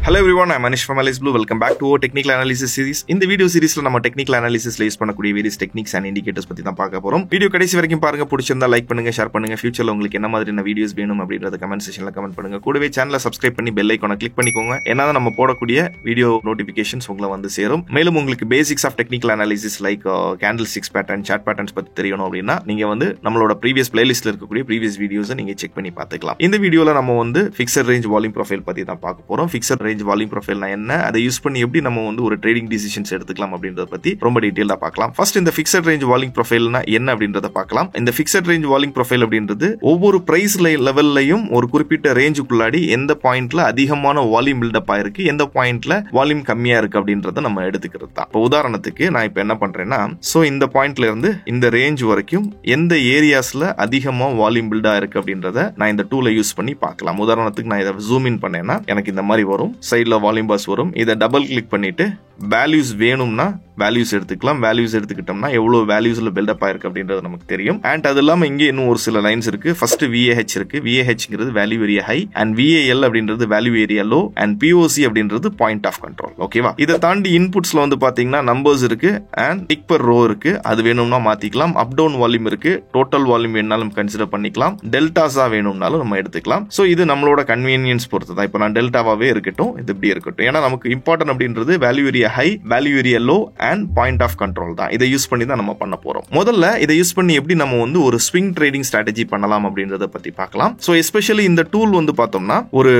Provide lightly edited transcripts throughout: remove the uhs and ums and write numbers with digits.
Hello everyone, I'm Manish from Alice Blue. Welcome back to our technical analysis series. In the video series, நம்ம technical analysis ல use பண்ணக்கூடிய various techniques and indicators பத்தி தான் பார்க்க போறோம். Video கடைசி வரைக்கும் பாருங்க. பிடிச்சிருந்தா லைக் பண்ணுங்க, ஷேர் பண்ணுங்க. ஃபியூச்சர்ல உங்களுக்கு என்ன மாதிரியான வீடியோஸ் வேணும் அப்படிங்கறத கமெண்ட் செக்ஷன்ல கமெண்ட் பண்ணுங்க. கூடவே சேனலை சப்ஸ்கிரைப் பண்ணி பெல் ஐகானை கிளிக் பண்ணிக்கோங்க. ஏன்னா நம்ம போடக்கூடிய வீடியோ நோட்டிபிகேஷன்ஸ் உங்களை வந்து சேரும். மேலும் உங்களுக்கு basics of technical analysis like candlesticks pattern, chart patterns பத்தி தெரியணும் அப்படின்னா நீங்க வந்து நம்மளோட ப்ரீவியஸ் பிளேலிஸ்ட்ல இருக்கக்கூடிய ப்ரீவியஸ் வீடியோஸை நீங்க செக் பண்ணி பார்த்துக்கலாம். இந்த வீடியோல நம்ம வந்து ஃபிக்ஸட் ரேஞ்ச் வால்யூம் ப்ரொஃபைல் பத்தி தான் பார்க்க போறோம். ஃபிக்ஸட் ரேஞ்ச் வால்யூம் ப்ரொஃபைல் என்ன, அதை யூஸ் பண்ணி எப்படி நம்ம வந்து ஒரு ட்ரேடிங் டிசிஷன்ஸ் எடுத்துக்கலாம் அப்படின்றத பத்தி ரொம்ப டீடைலா பார்க்கலாம். ஃபர்ஸ்ட் இந்த ஃபிக்ஸட் ரேஞ்ச் வால்யூம் ப்ரொஃபைல்னா என்ன அப்படின்றத பார்க்கலாம். இந்த ஃபிக்ஸட் ரேஞ்ச் வால்யூம் ப்ரொஃபைல் அப்படின்றது ஒவ்வொரு பிரைஸ் லெவல்லையும் ஒரு குறிப்பிட்ட ரேஞ்சுக்குள்ளாடி எந்த பாயிண்ட்ல அதிகமான வால்யூம் பில்டப் ஆயிருக்கு, எந்த பாயிண்ட்ல வால்யூம் கம்மியா இருக்கு அப்படின்றத நம்ம எடுத்துக்கிறது தான். இப்போ உதாரணத்துக்கு நான் இப்போ என்ன பண்றேன்னா, சோ இந்த பாயிண்ட்ல இருந்து இந்த ரேஞ்ச் வரைக்கும் எந்த ஏரியாஸ்ல அதிகமா வால்யூம் பில்ட் ஆயிருக்கு அப்படின்றத நான் இந்த டூலை யூஸ் பண்ணி பார்க்கலாம். உதாரணத்துக்கு நான் இதை ஜூம் இன் பண்ணேன்னா எனக்கு இந்த மாதிரி வரும், சைட்ல வால்யூம் பாஸ் வரும். இதை டபுள் கிளிக் பண்ணிட்டு வேல்யூஸ் வேணும்னா வேல்யூஸ் எடுத்துக்கலாம். வேல்யூஸ் எடுத்துக்கிட்டோம்னா எவ்வளவு வேல்யூஸ்ல பில்டப் ஆயிருக்கு அப்படின்றது நமக்கு தெரியும். அண்ட் அது இல்லாம இங்கே இன்னும் ஒரு சில லைன்ஸ் இருக்கு. ஃபர்ஸ்ட் VAH இருக்கு. VAHங்கிறது value area high and VAL அப்படின்றது value area low and POC அப்படின்றது பாயிண்ட் ஆஃப் கண்ட்ரோல். ஓகேவா? இதை தாண்டி இன்புட்ஸ்ல வந்து பாத்தீங்கன்னா நம்பர்ஸ் இருக்கு அண்ட் டிக் பர் ரோ இருக்கு. அது வேணும்னா மாத்திக்கலாம். அப் டவுன் வால்யூம் இருக்கு. டோட்டல் வால்யூம் வேணாலும் கன்சிடர் பண்ணிக்கலாம். டெல்டாஸா வேணும்னாலும் நம்ம எடுத்துக்கலாம். சோ இது நம்மளோட கன்வீனியன்ஸ் பொறுத்து தான். இப்போ நான் டெல்டாவாவே இருக்கட்டும், இது இப்படி இருக்கட்டும். ஏன்னா நமக்கு இம்பார்ட்டன்ட் அப்படின்றது value area high, value area low and point of control தான். இதை யூஸ் பண்ணி தான் நம்ம பண்ண போறோம். முதல்ல இதை யூஸ் பண்ணி எப்படி நம்ம வந்து ஒரு ஸ்விங் ட்ரேடிங் ஸ்ட்ராட்டஜி பண்ணலாம் அப்படின்றத பத்தி பார்க்கலாம். சோ எஸ்பெஷலி இந்த டூல் வந்து பார்த்தோம்னா ஒரு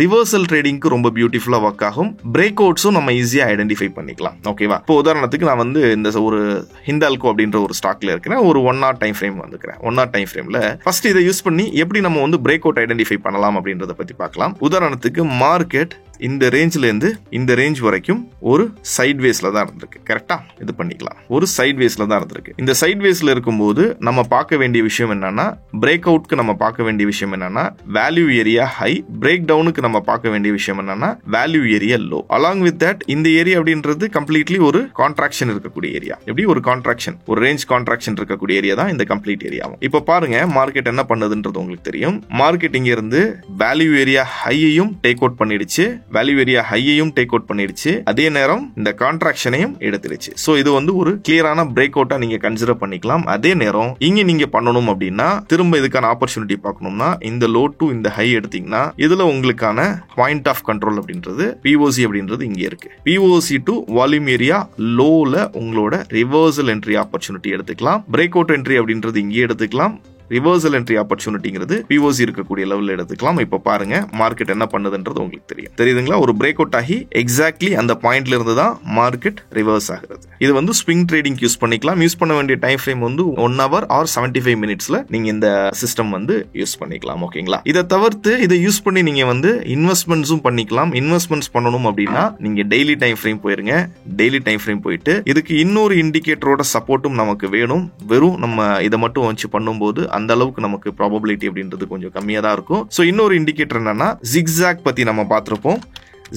ரிவர்சல் ட்ரேடிங்க்கு ரொம்ப பியூட்டிஃபுல்லா ஒர்க் ஆகும். பிரேக் அவுட்ஸும் நம்ம ஈஸியா ஐடென்டிஃபை பண்ணிக்கலாம். ஓகேவா? இப்போ உதாரணத்துக்கு நான் வந்து இந்த ஒரு ஹிண்டால்கோ அப்படின்ற ஒரு ஸ்டாக்ல இருக்கிறேன். ஒரு 1 hour டைம் ஃப்ரேம் வந்துக்கிறேன். 1 hour டைம் ஃப்ரேம்ல ஃபர்ஸ்ட் இதை யூஸ் பண்ணி எப்படி நம்ம வந்து பிரேக் அவுட் ஐடென்டிஃபை பண்ணலாம் அப்படின்றத பத்தி பார்க்கலாம். உதாரணத்துக்கு மார்க்கெட் இந்த ரேஞ்ச்ல இருந்து இந்த ரேஞ்ச் வரைக்கும் ஒரு சைட் வேஸ்ல தான் இருந்திருக்கு. கரெக்டா? இது பண்ணிக்கலாம். ஒரு சைட் வேஸ்ல தான் இருந்திருக்கு. இந்த சைட் வேஸ்ல இருக்கும்போது நம்ம பார்க்க வேண்டிய விஷயம் என்னன்னா, பிரேக் அவுட்க்கு நம்ம பார்க்க வேண்டிய விஷயம் என்னன்னா வேல்யூ ஏரியா ஹை, பிரேக் டவுனுக்கு நம்ம பார்க்க வேண்டிய விஷயம் என்னன்னா value area low. Along with that இந்த ஏரியா அப்படின்றது கம்ப்ளீட்லி ஒரு கான்ட்ராக்ஷன் இருக்கக்கூடிய ஏரியா. எப்படி ஒரு கான்ட்ராக்ஷன், ஒரு ரேஞ்ச் கான்ட்ராக்ஷன் இருக்கக்கூடிய ஏரியா தான் இந்த கம்ப்ளீட் ஏரியாவும். இப்போ பாருங்க மார்க்கெட் என்ன பண்ணதுன்றது உங்களுக்கு தெரியும். மார்க்கெட் இங்க இருந்து வேல்யூ ஏரியா ஹையையும் டேக் அவுட் பண்ணிடுச்சு, வேல்யூ ஏரியா ஹையையும் டேக் அவுட் பண்ணிடுச்சு, அதே நேரம் இந்த கான்ட்ராக்ஷனையும் எடுத்துருச்சு. சோ இது வந்து ஒரு கிளியரான பிரேக் அவுட்டா நீங்க கன்சிடர் பண்ணிக்கலாம். அதே நேரம் இங்க நீங்க பண்ணணும் அப்படின்னா திரும்ப இதுக்கான ஆப்பர்ச்சுனிட்டி பார்க்கணும்னா இந்த லோ டு இந்த ஹை எடுத்தீங்கன்னா இதுல உங்களுக்கான பாயிண்ட் ஆஃப் கண்ட்ரோல் அப்படின்றது POC அப்படின்றது இங்க இருக்கு. POC டு வால்யூம் ஏரியா லோல உங்களோட ரிவர்சல் என்ட்ரி ஆப்பர்ச்சுனிட்டி எடுத்துக்கலாம். பிரேக் அவுட் என்ட்ரி அப்படின்றது இங்கே எடுத்துக்கலாம். ரிவர்சல் என்ட்ரி ஆப்பர்ச்சுனிட்டிங்கிறது POC இருக்கக்கூடிய லெவலில் எடுத்துக்கலாம். இப்போ பாருங்க மார்க்கெட் என்ன பண்ணுதுன்றது உங்களுக்கு தெரியும். தெரியுதுங்களா? ஒரு பிரேக் அவுட் ஆகி எக்ஸாக்ட்லி அந்த பாயிண்ட்ல இருந்து தான் மார்க்கெட் ரிவர்ஸ் ஆகுது. இது வந்து ஸ்விங் ட்ரேடிங் யூஸ் பண்ணிக்கலாம். யூஸ் பண்ண வேண்டிய டைம் ஃப்ரேம் வந்து 1 hour or 75 minutesல நீங்க இந்த சிஸ்டம் வந்து யூஸ் பண்ணிக்கலாம். ஓகேங்களா? இதை தவிர்த்து இதை யூஸ் பண்ணி நீங்க வந்து இன்வெஸ்ட்மெண்ட்ஸும் பண்ணிக்கலாம். இன்வெஸ்ட்மெண்ட்ஸ் பண்ணணும் அப்படின்னா நீங்க டெய்லி டைம் ஃப்ரேம் போயிருங்க. டெய்லி டைம் ஃப்ரேம் போயிட்டு இதுக்கு இன்னொரு இண்டிகேட்டரோட சப்போர்ட்டும் நமக்கு வேணும். வெறும் நம்ம இதை மட்டும் வச்சு பண்ணும்போது அந்த அளவுக்கு நமக்கு ப்ராபபிலிட்டி அப்படின்றது கொஞ்சம் கம்மியா தான் இருக்கும். சோ இன்னொரு இண்டிகேட்டர் என்னன்னா ஜிக்ஸாக் பத்தி நம்ம பார்த்திருப்போம்.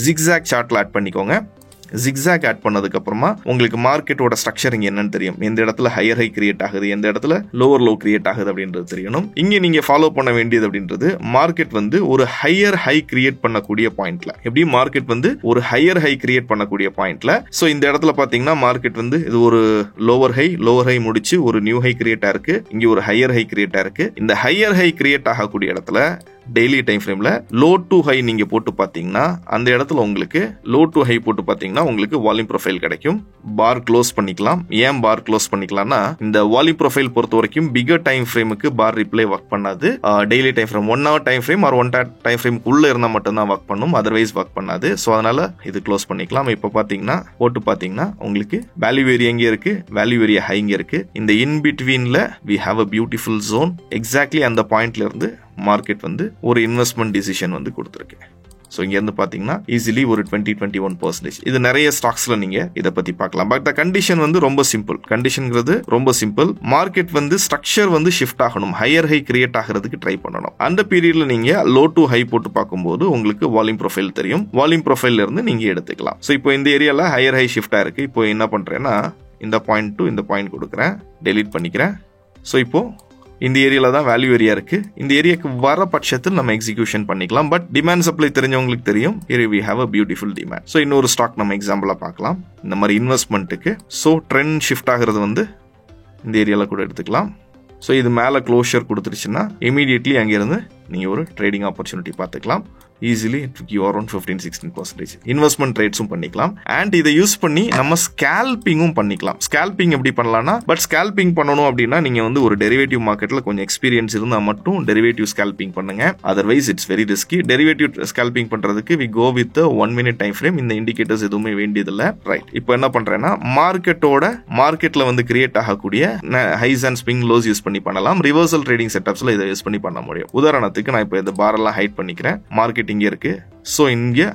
ஜிக்ஸாக் சார்ட்ல ஆட் பண்ணிக்கோங்க. ஜிக்ஸாக் ஆட் பண்ணதுக்கு அப்புறமா உங்களுக்கு மார்க்கெட்டோட ஸ்ட்ரக்சர் இங்க என்னன்னு தெரியும். எந்த இடத்துல ஹையர் ஹை கிரியேட் ஆகுது, எந்த இடத்துல லோவர் லோ கிரியேட் ஆகுது அப்படின்றது தெரியணும். இங்க நீங்க ஃபாலோ பண்ண வேண்டியது அப்படின்றது மார்க்கெட் வந்து ஒரு ஹையர் ஹை கிரியேட் பண்ணக்கூடிய பாயிண்ட்ல, எப்படி மார்க்கெட் வந்து ஒரு ஹையர் ஹை கிரியேட் பண்ணக்கூடிய பாயிண்ட்ல, சோ இந்த இடத்துல பாத்தீங்கன்னா மார்க்கெட் வந்து இது ஒரு லோவர் ஹை முடிச்சு ஒரு நியூ ஹை கிரியேட் ஆயிருக்கு. இங்க ஒரு ஹையர் ஹை கிரியேட் ஆயிருக்கு. இந்த ஹையர் ஹை கிரியேட் ஆகக்கூடிய இடத்துல டெய்லி டைம் ஃப்ரேம்ல லோ டு ஹை நீங்க போட்டு பாத்தீங்கன்னா அந்த இடத்துல உங்களுக்கு லோ டு ஹை போட்டு பாத்தீங்கன்னா உங்களுக்கு வால்யூம் ப்ரொஃபைல் கிடைக்கும். பார் க்ளோஸ் பண்ணிக்கலாம். ஏன் பார் க்ளோஸ் பண்ணிக்கலாம்னா இந்த வால்யூம் ப்ரொஃபைல் பொறுத்த வரைக்கும் பிகர் டைம் ஃப்ரேமுக்கு பார் ரிப்ளை ஒர்க் பண்ணாது. Daily time frame 1 hour time frame or 1 time frame உள்ள இருந்தா மட்டும் தான் ஒர்க் பண்ணும். அதர்வைஸ் ஒர்க் பண்ணாது. சோ அதனால இது க்ளோஸ் பண்ணிக்கலாம். இப்ப பாத்தீங்கன்னா போட்டு பாத்தீங்கன்னா உங்களுக்கு வேல்யூ ஏரியா எங்க இருக்கு, வேல்யூ ஏரியா ஹை இங்க இருக்கு. இந்த இன் பிட்வீன்ல we have a beautiful zone. Exactly அந்த பாயிண்ட்ல இருந்து மார்க்கெட் வந்து ஒரு இன்வெஸ்ட்மெண்ட் டிசிஷன் வந்து கொடுத்துருக்கு. ஸோ இங்கேருந்து பார்த்தீங்கன்னா ஈஸிலி ஒரு 20-21%. இது நிறைய ஸ்டாக்ஸ்ல நீங்க இதை பத்தி பார்க்கலாம். பட் த கண்டிஷன் வந்து ரொம்ப சிம்பிள். கண்டிஷன்ங்கிறது ரொம்ப சிம்பிள். மார்க்கெட் வந்து ஸ்ட்ரக்சர் வந்து ஷிஃப்ட் ஆகணும், ஹையர் ஹை கிரியேட் ஆகிறதுக்கு ட்ரை பண்ணணும். அந்த பீரியட்ல நீங்க லோ டு ஹை போட்டு பார்க்கும்போது உங்களுக்கு வால்யூம் ப்ரொஃபைல் தெரியும். வால்யூம் ப்ரொஃபைல்ல இருந்து நீங்க எடுத்துக்கலாம். ஸோ இப்போ இந்த ஏரியால ஹையர் ஹை ஷிஃப்ட் ஆயிருக்கு. இப்போ என்ன பண்றேன்னா இந்த பாயிண்ட் டு இந்த பாயிண்ட் கொடுக்குறேன், டெலீட் பண்ணிக்கிறேன். ஸோ இப்போ இந்த ஏரியால தான் வேல்யூ ஏரியா இருக்கு. இந்த ஏரியாக்கு வர பட்சத்தில் நம்ம எக்ஸிகியூஷன் பண்ணிக்கலாம். பட் டிமாண்ட் சப்ளை தெரிஞ்சவங்களுக்கு தெரியும், here we have a beautiful demand. So இன்னொரு ஸ்டாக் நம்ம எக்ஸாம்பிளா பார்க்கலாம். இந்த மாதிரி இன்வெஸ்ட்மெண்ட்டுக்கு ஸோ ட்ரெண்ட் ஷிஃப்ட் ஆகிறது வந்து இந்த ஏரியால கூட எடுத்துக்கலாம். ஸோ இது மேலே க்ளோஷர் கொடுத்துருச்சுன்னா இமீடியட்லி அங்கேருந்து நீங்கள் ஒரு ட்ரேடிங் ஆப்பர்ச்சுனிட்டி பார்த்துக்கலாம். ஈஸிலி யூ அரௌண்ட் 15-16% இன்வெஸ்ட்மெண்ட் ரேட்ஸும் பண்ணிக்கலாம். அண்ட் இதை யூஸ் பண்ணி நம்ம ஸ்கேல்பிங்கும் பண்ணிக்கலாம். ஸ்கேல்பிங் எப்படி பண்ணலாம்னா, பட் ஸ்கேல்பிங் பண்ணணும் அப்படின்னா நீங்க வந்து ஒரு டெரிவேட்டிவ் மார்க்கெட்ல கொஞ்சம் எக்ஸ்பீரியன்ஸ் இருந்தா மட்டும் டெரிவேட்டிவ் ஸ்கேல்பிங் பண்ணுங்க. Otherwise it's very risky. Derivative scalping பண்றதுக்கு we go with 1 minute time frame. இந்த இண்டிகேட்டர்ஸ் எதுவுமே வேண்டியதில்லை. ரைட், இப்போ என்ன பண்றேன்னா மார்க்கெட்ல வந்து கிரியேட் ஆகக்கூடிய highs and swing lows use பண்ணி பண்ணலாம். ரிவர்சல் ட்ரேடிங் செட்டப்ஸ்ல இதை யூஸ் பண்ணி பண்ண முடியும். உதாரணத்துக்கு நான் இப்போ இந்த பாரெல்லாம் ஹைட் பண்ணிக்கிறேன். மார்க்கெட் இங்கே இருக்கு. ஸோ இங்கே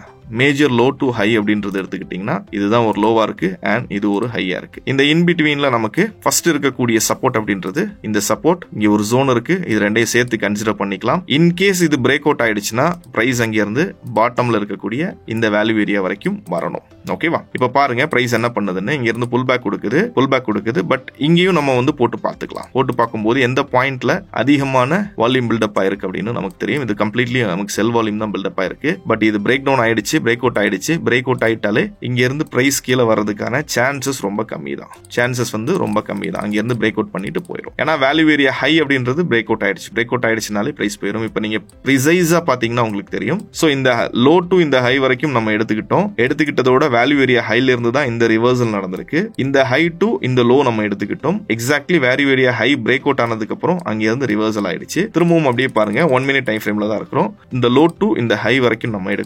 மேஜர் லோ டு ஹை அப்படின்றது எடுத்துக்கிட்டீங்கன்னா இதுதான் ஒரு லோவா இருக்கு அண்ட் இது ஒரு ஹையா இருக்கு. இந்த இன்பிட்வீன்ல நமக்கு ஃபர்ஸ்ட் இருக்கக்கூடிய சப்போர்ட் அப்படின்றது இந்த சப்போர்ட். இங்க ஒரு ஜோன் இருக்கு, இது ரெண்டையும் சேர்த்து கன்சிடர் பண்ணிக்கலாம். இன்கேஸ் இது பிரேக் அவுட் ஆயிடுச்சுன்னா பிரைஸ் அங்க இருந்து பாட்டம்ல இருக்கக்கூடிய இந்த வேல்யூ ஏரியா வரைக்கும் வரணும். ஓகேவா? இப்ப பாருங்க பிரைஸ் என்ன பண்ணுதுன்னு. இங்க இருந்து புல் பேக் கொடுக்குது. பட் இங்கேயும் நம்ம வந்து போட்டு பார்த்துக்கலாம். போட்டு பார்க்கும்போது எந்த பாயிண்ட்ல அதிகமான வால்யூம் பில்டப் ஆயிருக்கு அப்படின்னு நமக்கு தெரியும். இது கம்ப்ளீட்லி நமக்கு செல் வால்யூம் தான் பில்டப் ஆயிருக்கு. பட் இது பிரேக் டவுன் ஆயிடுச்சு, பிரேக் அவுட் ஆயிட்டாலே இங்க இருந்து பிரைஸ் கீழே வரதுக்கான சான்சஸ் ரொம்ப கம்மி தான். அங்க இருந்து பிரேக் அவுட் பண்ணிட்டு போயிடும். ஏன்னா வேல்யூ ஏரியா ஹை அப்படின்றது பிரேக் அவுட் ஆயிடுச்சுனாலே பிரைஸ் போயிடும். இப்போ நீங்க ப்ரிசைஸா பாத்தீங்கன்னா உங்களுக்கு தெரியும். சோ இந்த லோ டு இந்த ஹை வரைக்கும் நம்ம எடுத்துக்கிட்டதோட வேல்யூ ஏரியா ஹைல இருந்து தான் இந்த ரிவர்சல் நடந்திருக்கு. இந்த ஹை டு இந்த லோ நம்ம எடுத்துக்கிட்டோம். Exactly value area high break out ஆனதுக்கு அப்புறம் அங்க இருந்து ரிவர்சல் ஆயிடுச்சு. திரும்பவும் அப்படியே பாருங்க 1 minute டைம் ஃப்ரேம்ல தான் இருக்கிறோம். இந்த லோ டு இந்த ஹை வரைக்கும் நம்ம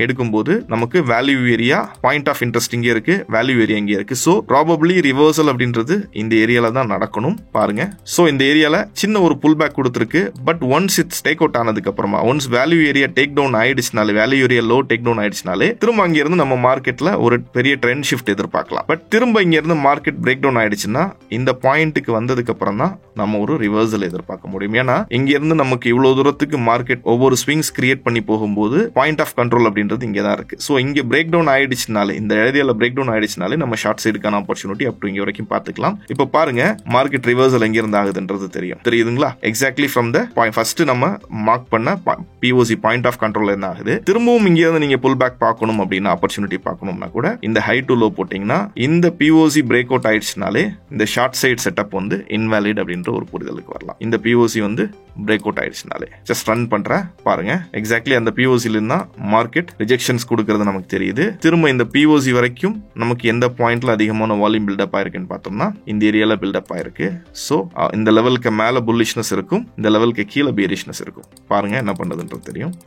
எடுக்கும்போது நமக்கு value area point of interest இங்கே இருக்கு, வேல்யூ ஏரியா இங்கே இருக்கு. சோ ப்ராபபிலி ரிவர்சல் அப்படின்றது இந்த ஏரியால தான் நடக்கணும். பாருங்க, சோ இந்த ஏரியால சின்ன ஒரு புல் பேக் கொடுத்திருக்கு. But once it's take out ஆனதுக்கு அப்புறமா, once value area take down ஆயிடுச்சுனாலே, value area low take down ஆயிடுச்சுனாலே திரும்ப அங்க இருந்து நம்ம மார்க்கெட்ல ஒரு பெரிய ட்ரெண்ட் ஷிஃப்ட் எதிர்பார்க்கலாம். பட் திரும்ப இங்க இருந்து மார்க்கெட் பிரேக் டவுன் ஆயிடுச்சுன்னா இந்த பாயிண்ட்டுக்கு வந்ததுக்கு அப்புறம் தான் நம்ம ஒரு ரிவர்சல் எதிர்பார்க்க முடியும். ஏன்னா இங்க இருந்து நமக்கு இவ்வளவு தூரத்துக்கு மார்க்கெட் ஒவ்வொரு ஸ்விங்ஸ் கிரியேட் பண்ணி போகும்போது பாயிண்ட் ஆஃப் கண்ட்ரோல் அப்படின்றது இங்கே தான் இருக்கு. சோ இங்க பிரேக் டவுன் ஆயிடுச்சுனாலே, இந்த ஏரியால பிரேக் டவுன் ஆயிடுச்சுனாலே நம்ம ஷார்ட் சைடுக்கான ஆப்பர்ச்சுனிட்டி அப் டு இங்க வரைக்கும் பார்த்துக்கலாம். இப்போ பாருங்க மார்க்கெட் ரிவர்சல் எங்க இருந்து ஆகுதுன்றது தெரியுதுங்களா? எக்ஸாக்ட்லி ஃப்ரம் த ஃபர்ஸ்ட் நம்ம மார்க் பண்ண POC பாயிண்ட் ஆஃப் கண்ட்ரோல் என்ன ஆகுது. திரும்பவும் இங்க இருந்து நீங்க புல் பேக் பார்க்கணும் அப்படின்னா, ஆப்பர்ச்சுனிட்டி பார்க்கணும்னா கூட இந்த ஹை டு லோ போட்டீங்கன்னா இந்த POC பிரேக் அவுட் ஆயிடுச்சுனாலே இந்த ஷார்ட் சைடு செட்டப் வந்து இன்வாலிட் அப்படின்ற ஒரு புரிதலுக்கு வரலாம். இந்த POC வந்து பிரேக் அவுட் ஆயிடுச்சுனாலே ஜஸ்ட் ரன் பண்ற பாருங்க. எக்ஸாக்ட்லி அந்த POC இருந்தா மார்க்கெட் ரிஜெக்ஷன்ஸ் கொடுக்கிறது நமக்கு தெரியுது. திரும்ப இந்த POC வரைக்கும் நமக்கு எந்த பாயிண்ட்ல அதிகமான வால்யூம் பில்டப் ஆயிருக்குன்னு பார்த்தோம்னா இந்த ஏரியால பில்டப் ஆயிருக்கு. சோ இந்த லெவலுக்கு மேல புல்லிஷ்னஸ் இருக்கும், இந்த லெவலுக்கு கீழே பேரிஷ்னஸ் இருக்கும். பாருங்க என்ன பண்றதுன்றது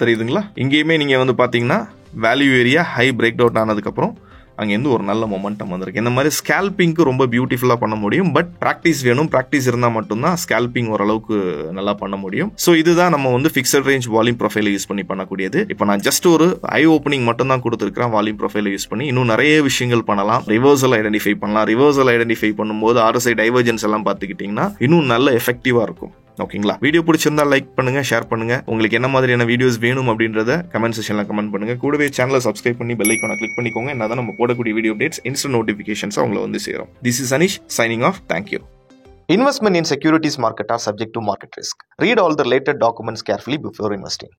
தெரியுதுங்களா? இங்கேயுமே நீங்க வந்து பாத்தீங்கன்னா value area high break out ஆனதுக்கு அப்புறம் அங்கேருந்து ஒரு நல்ல மொமெண்டம் வந்திருக்கு. இந்த மாதிரி ஸ்கேல்பிங்க்கு ரொம்ப பியூட்டிஃபுல்லா பண்ண முடியும். பட் பிராக்டிஸ் வேணும். பிராக்டிஸ் இருந்தால் மட்டும்தான் ஸ்கேல்பிங் ஓரளவுக்கு நல்லா பண்ண முடியும். ஸோ இதுதான் நம்ம வந்து fixed range volume profile use பண்ணி பண்ணக்கூடியது. இப்போ நான் ஜஸ்ட் ஒரு ஐ ஓப்பனிங் மட்டும் தான் கொடுத்துருக்கேன். வால்யூம் ப்ரொஃபைல் யூஸ் பண்ணி இன்னும் நிறைய விஷயங்கள் பண்ணலாம். ரிவர்சல் ஐடென்டிஃபை பண்ணலாம். ரிவர்சல் ஐடென்டிஃபை பண்ணும்போது RSI டைவர்ஜென்ஸ் எல்லாம் பார்த்துக்கிட்டிங்கன்னா இன்னும் நல்ல எஃபெக்டிவா இருக்கும். ஓகேங்களா? வீடியோ பிடிச்சிருந்தா லைக் பண்ணுங்க, ஷேர் பண்ணுங்க. உங்களுக்கு என்ன மாதிரியான வீடியோஸ் வேணும் அப்படின்றத கமெண்ட் செக்ஷன்ல கமெண்ட் பண்ணுங்க. கூடவே சேனலை சப்ஸ்கிரைப் பண்ணி பெல் ஐகானை கிளிக் பண்ணிக்கோங்க. என்னதான் நம்ம போடக்கூடிய வீடியோ அப்டேட்ஸ் இன்ஸ்டன்ட் நோட்டிபிகேஷன்ஸ் உங்களை வந்து சேரும். This is Anish signing off. Thank you. Investment in securities market are subject to market risk. Read all the related documents carefully before investing.